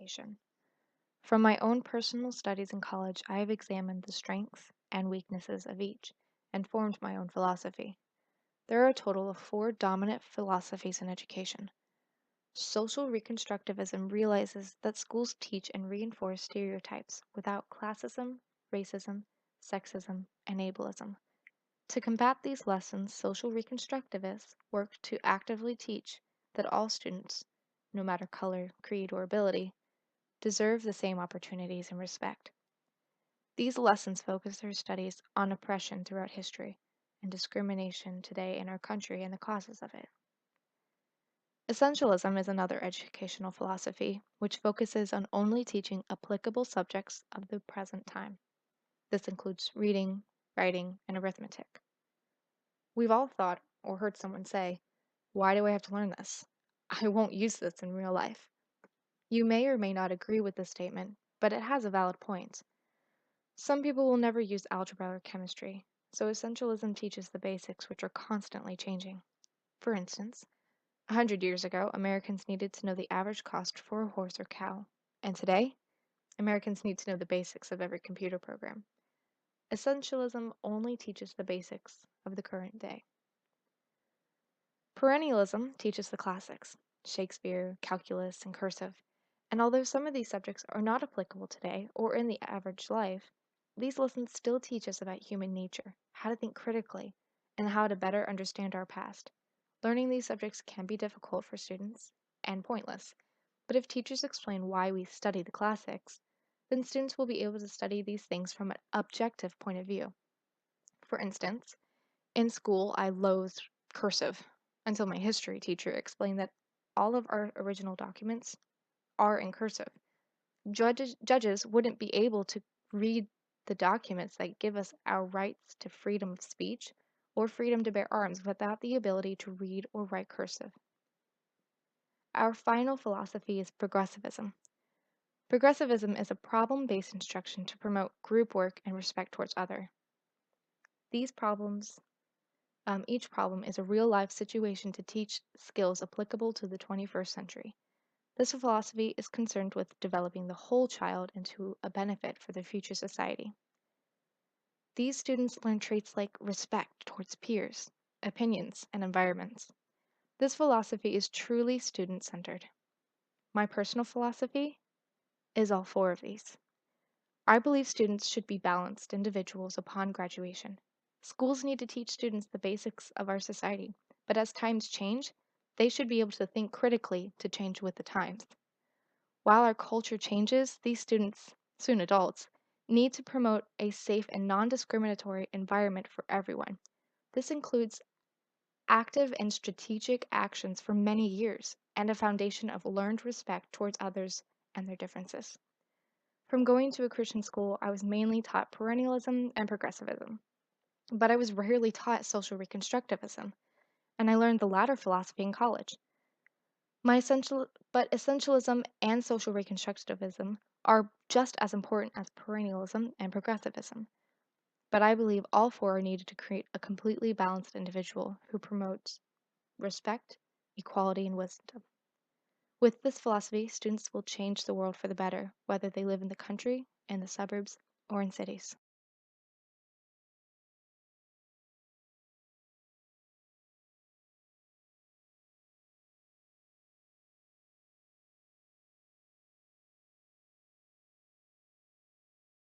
education. From my own personal studies in college, I have examined the strengths and weaknesses of each and formed my own philosophy. There are a total of four dominant philosophies in education. Social reconstructivism realizes that schools teach and reinforce stereotypes without classism, racism, sexism, and ableism. To combat these lessons, social reconstructivists work to actively teach that all students, no matter color, creed, or ability, deserve the same opportunities and respect. These lessons focus their studies on oppression throughout history and discrimination today in our country and the causes of it. Essentialism is another educational philosophy which focuses on only teaching applicable subjects of the present time. This includes reading, writing, and arithmetic. We've all thought or heard someone say, "Why do I have to learn this? I won't use this in real life." You may or may not agree with this statement, but it has a valid point. Some people will never use algebra or chemistry, so essentialism teaches the basics which are constantly changing. For instance, 100 years ago, Americans needed to know the average cost for a horse or cow, and today, Americans need to know the basics of every computer program. Essentialism only teaches the basics of the current day. Perennialism teaches the classics, Shakespeare, calculus, and cursive, and although some of these subjects are not applicable today or in the average life, these lessons still teach us about human nature, how to think critically, and how to better understand our past. Learning these subjects can be difficult for students and pointless, but if teachers explain why we study the classics, then students will be able to study these things from an objective point of view. For instance, in school, I loathed cursive until my history teacher explained that all of our original documents are in cursive. Judges wouldn't be able to read the documents that give us our rights to freedom of speech or freedom to bear arms without the ability to read or write cursive. Our final philosophy is progressivism. Progressivism is a problem based instruction to promote group work and respect towards other. These problems Each problem is a real life situation to teach skills applicable to the 21st century. This philosophy is concerned with developing the whole child into a benefit for their future society. These students learn traits like respect towards peers, opinions, and environments. This philosophy is truly student centered. My personal philosophy is all four of these. I believe students should be balanced individuals upon graduation. Schools need to teach students the basics of our society, but as times change, they should be able to think critically to change with the times. While our culture changes, these students, soon adults, need to promote a safe and non discriminatory environment for everyone. This includes active and strategic actions for many years and a foundation of learned respect towards others and their differences. From going to a Christian school, I was mainly taught perennialism and progressivism, but I was rarely taught social reconstructivism, and I learned the latter philosophy in college. But essentialism and social reconstructivism are just as important as perennialism and progressivism. But I believe all four are needed to create a completely balanced individual who promotes respect, equality, and wisdom. With this philosophy, students will change the world for the better, whether they live in the country, in the suburbs, or in cities.